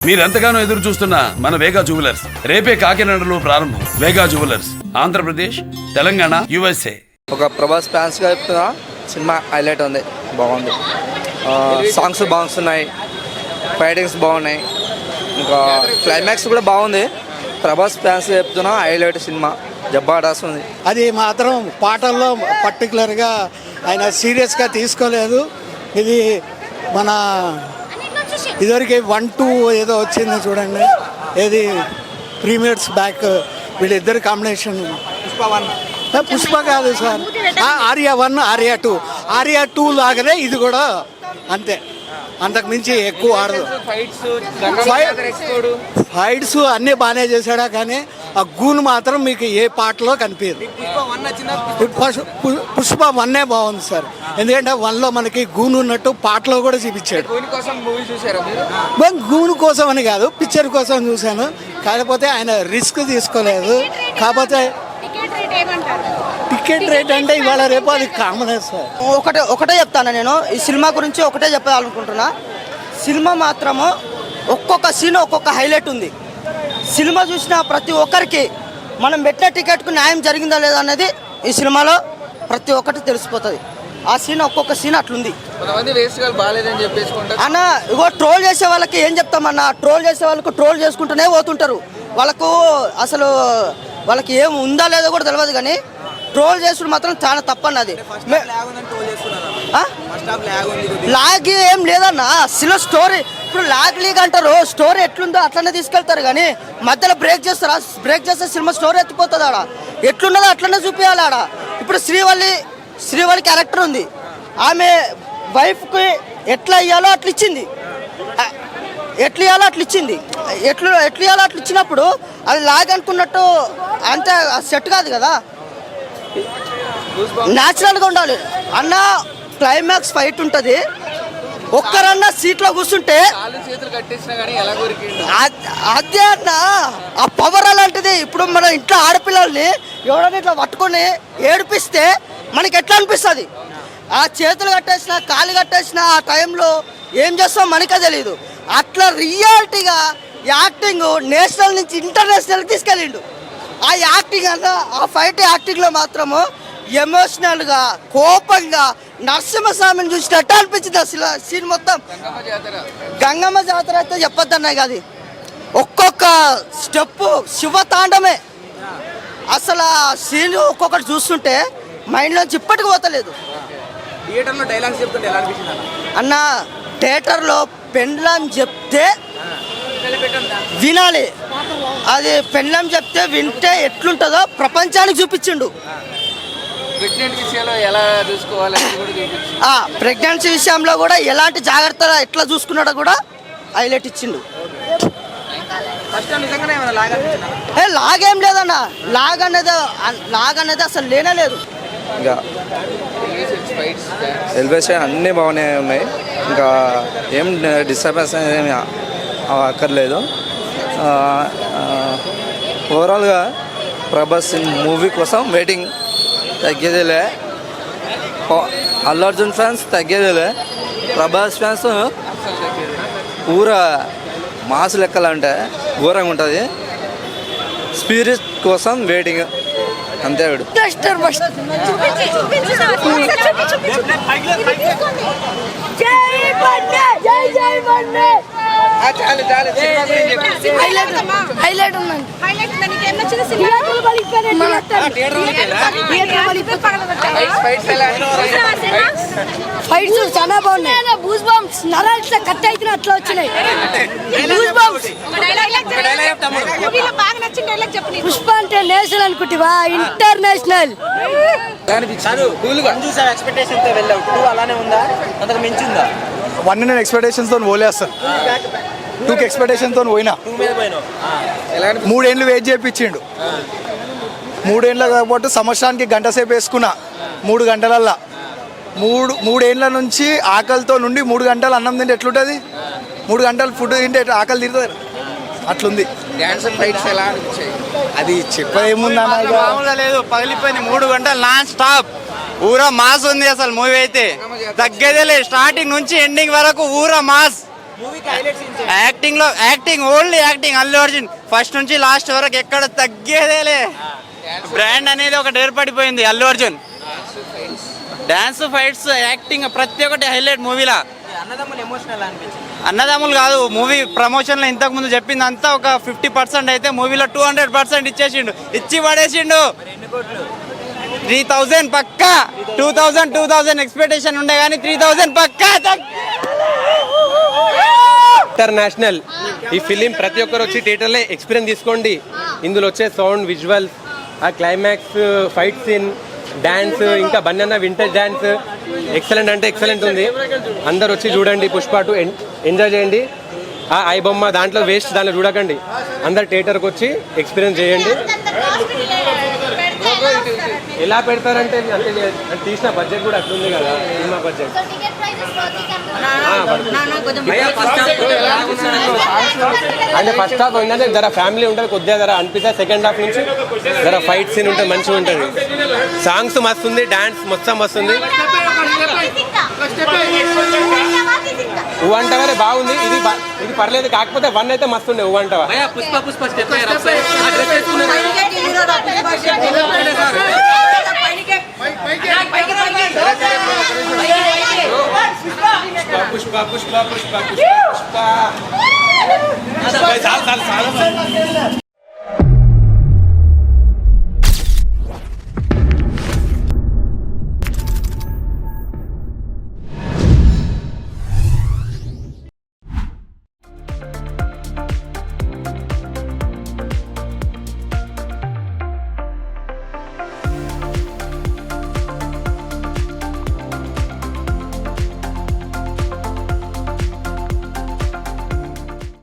మీరెంతగానో ఎదురు చూస్తున్న మన వేగా జ్యువెలర్స్ రేపే కాకినాడలో ప్రారంభం. వేగా జ్యువెలర్స్ ఆంధ్రప్రదేశ్, తెలంగాణ, USA. ఒక ప్రభాస్ ఫ్యాన్స్ గా చెప్తున్నా, సినిమా హైలైట్ ఉంది, బాగుంది. సాంగ్స్ బాగున్నాయి, ఫైటింగ్స్ బాగున్నాయి, ఇంకా క్లైమాక్స్ కూడా బాగుంది. ప్రభాస్ ఫ్యాన్స్ చెప్తున్నా హైలైట్ సినిమా, జబర్దస్త్ ఉంది. అది మాత్రం పాటల్లో పర్టికులర్గా ఆయన సీరియస్గా తీసుకోలేదు. ఇది మన ఇదివరకు 1-2 ఏదో వచ్చింది చూడండి, ఏది ప్రీమియర్స్ బ్యాక్ వీళ్ళిద్దరు కాంబినేషన్. పుష్ప కాదు సార్, ఆర్యా 1, ఆర్యా 2. ఆర్యా 2 లాగానే ఇది కూడా అంతే, అంతకు మించి ఎక్కువ ఆడదు. ఫైట్స్ అన్నీ బాగానే చేశాడా, కానీ ఆ గూను మాత్రం మీకు ఏ పాటలో కనిపించదు. పుష్ప 1 బాగుంది సార్, ఎందుకంటే 1లో మనకి గూను ఉన్నట్టు పాటలో కూడా చూపించాడు. గూను కోసం అని కాదు, పిక్చర్ కోసం చూశాను. కాకపోతే ఆయన రిస్క్ తీసుకోలేదు. కాకపోతే టికెట్ రేట్ అంటే ఇవాళ రేపు అది కామన్ సార్. ఒకటే చెప్తాను నేను ఈ సినిమా గురించి, ఒకటే చెప్పాలనుకుంటున్నా. సినిమా మాత్రము ఒక్కొక్క సీన్ ఒక్కొక్క హైలైట్ ఉంది. సినిమా చూసిన ప్రతి ఒక్కరికి మనం పెట్టిన టికెట్కు న్యాయం జరిగిందా లేదా అనేది ఈ సినిమాలో ప్రతి ఒక్కటి తెలిసిపోతుంది. ఆ సీన్ ఒక్కొక్క సీన్ అట్లుంది అన్న. ఇగో ట్రోల్ చేసే వాళ్ళకి ఏం చెప్తామన్నా, ట్రోల్ చేసే వాళ్ళకు ట్రోల్ చేసుకుంటూనే పోతుంటారు. వాళ్ళకు అసలు వాళ్ళకి ఏం ఉందా లేదో కూడా తెలియదు, కానీ ట్రోల్ చేసుడు మాత్రం చాలా తప్పన్నది. లాగ్ ఏం లేదన్నా, అసలు స్టోరీ ఇప్పుడు లాగ్ లీగ్ అంటారు. స్టోరీ ఎట్లుందో అట్లనే తీసుకెళ్తారు, కానీ మధ్యలో బ్రేక్ చేస్తారా? బ్రేక్ చేస్తే సినిమా స్టోరీ ఎత్తిపోతుంది. ఆడ ఎట్లున్నదో అట్లనే చూపించాలి. ఆడ ఇప్పుడు శ్రీవల్లి క్యారెక్టర్ ఉంది, ఆమె వైఫ్కి ఎట్లా ఇవ్వాలో అట్లా ఇచ్చింది, ఎట్లా ఇవ్వాలో అట్లా ఇచ్చినప్పుడు అది లాగ్ అనుకున్నట్టు అంతే సెట్ కాదు కదా, న్యాచురల్గా ఉండాలి అన్న. క్లైమాక్స్ ఫైట్ ఉంటుంది, ఒక్కరన్నా సీట్లో కూర్చుంటే అదే అన్న ఆ పవర్ అలాంటిది. ఇప్పుడు మన ఇంట్లో ఆడపిల్లల్ని ఎవరైనా ఇట్లా పట్టుకొని ఏడిపిస్తే మనకి ఎట్లా అనిపిస్తుంది? ఆ చేతులు కట్టేసిన, కాళ్ళు కట్టేసిన ఆ టైంలో ఏం చేస్తాం మనకే తెలియదు. అట్లా రియాలిటీగా యాక్టింగ్ నేషనల్ నుంచి ఇంటర్నేషనల్కి తీసుకెళ్ళిండు. ఆ యాక్టింగ్ అన్న, ఆ ఫైట్ యాక్టింగ్లో మాత్రము ఎమోషనల్గా, కోపంగా నరసింహస్వామిని చూసినట్టు అనిపించింది అసలు సీన్ మొత్తం. గంగమ్మ జాతర అయితే చెప్పొద్దన్నాయి కాదు, ఒక్కొక్క స్టెప్ శివతాండమే. అసలు ఆ సీన్ ఒక్కొక్కటి చూస్తుంటే మైండ్లోంచి ఇప్పటికి పోతలేదు. థియేటర్లో డైలాగ్స్ చెప్తుంటే ఎలా అనిపించింది అన్న? థియేటర్లో పెండ్లం చెప్తే వినాలి, అది పెండ్లం చెప్తే వింటే ఎట్లుంటుందో ప్రపంచానికి చూపించిండు. ప్రెగ్నెన్సీ విషయంలో కూడా ఎలాంటి జాగ్రత్తలు ఎట్లా చూసుకున్నాడో కూడా హైలైట్ ఇచ్చిండు. లాగేం లేదన్న, లాగ్ అనేది అసలు లేనే లేదు. ఇంకా ఎలివేషన్ అన్నీ బాగానే ఉన్నాయి, ఇంకా ఏం డిస్టర్బెన్స్ ఏమి అక్కర్లేదు. ఓవరాల్గా ప్రభాస్ మూవీ కోసం వెయిటింగ్, తగ్గేదేలే. అల్లు అర్జున్ ఫ్యాన్స్ తగ్గేదేలే, ప్రభాస్ ఫ్యాన్స్ ఊర మాస్ లెక్కలంటే ఘోరంగా ఉంటుంది. స్పిరిట్ కోసం వెయిటింగ్ అంతే. ఫైట్స్ చాలా బాగున్నాయి. బూస్ బంప్స్ నరాలు ఇట్లా కట్ అయితే అట్లా వచ్చినాయి. పుష్ప అంటే నేషనల్ అనుకుంటా, ఇంటర్నేషనల్. 1 నేను ఎక్స్పెక్టేషన్స్తో పోలేస్తాను, 2కి ఎక్స్పెక్టేషన్తో పోయినా. 3 ఏళ్ళు వెయిట్ చేయించిండు. 3 ఏళ్ళ కాబట్టి సంవత్సరానికి గంట సేపు వేసుకున్నా. 3 గంటలల్లా 3 ఏళ్ళ నుంచి ఆకలితో నుండి 3 గంటలు అన్నం తింటే ఎట్లుంటుంది? 3 గంటలు ఫుడ్ తింటే ఆకలి తిరుగుతుంది, అట్లుంది. అది చెప్పేముందా లేదు, పగిలిపోయింది. 3 గంటలు నాన్ స్టాప్ ఊరా మాస్ ఉంది. అసలు మూవీ అయితే తగ్గేదే లేదు, స్టార్టింగ్ నుంచి ఎండింగ్ వరకు ఊరా mass. Acting only acting. Allu Arjun first నుంచి లాస్ట్ వరకు ఎక్కడ తగ్గేదేలే. బ్రాండ్ అనేది ఒకటి ఏర్పడిపోయింది Allu Arjun. Dance, fights, acting ప్రతి ఒక్కటి హైలైట్ మూవీలా. అన్నదమ్ములు కాదు, మూవీ ప్రమోషన్లో ఇంతకు ముందు చెప్పింది అంతా ఒక 50% అయితే మూవీలో 200% ఇచ్చేసిండు, ఇచ్చి పడేసిండు. 3000 పక్కా. 2000 ఎక్స్పెక్టేషన్ ఉండే కానీ 3000 పక్కా. ఇంటర్నేషనల్ ఈ ఫిలిం ప్రతి ఒక్కరు వచ్చి థియేటర్లో ఎక్స్పీరియన్స్ తీసుకోండి. ఇందులో వచ్చే సౌండ్, విజువల్స్, ఆ క్లైమాక్స్, ఫైట్ సీన్, డాన్స్, ఇంకా బన్నన్న వింటేజ్ డాన్స్ ఎక్సలెంట్ అంటే ఎక్సలెంట్ ఉంది. అందరు వచ్చి చూడండి. పుష్ప 2 ఎంజాయ్ చేయండి. ఆ ఐ బొమ్మ దాంట్లో వేస్ట్, దాంట్లో చూడకండి. అందరు థియేటర్కి వచ్చి ఎక్స్పీరియన్స్ చేయండి. ఎలా పెడతారంటే అంటే తీసిన బడ్జెట్ కూడా అట్లుంది కదా, సినిమా బడ్జెట్. అంటే ఫస్ట్ హాఫ్ ఏంటంటే జర ఫ్యామిలీ ఉంటుంది, కొద్దిగా జర అనిపిస్తే సెకండ్ హాఫ్ నుంచి జర ఫైట్ సీన్ ఉంటుంది, మంచిగా ఉంటుంది. సాంగ్స్ మస్తు ఉంది, డాన్స్ మొత్తం మస్తు ఉంది. ఉవ్వంటవరే బాగుంది. ఇది పర్లేదు, కాకపోతే 1 అయితే మస్తు ఉండే. ఉవ్వంటవా పుష్ప పుష్ప పుష్ప పుష్ప పుష్ప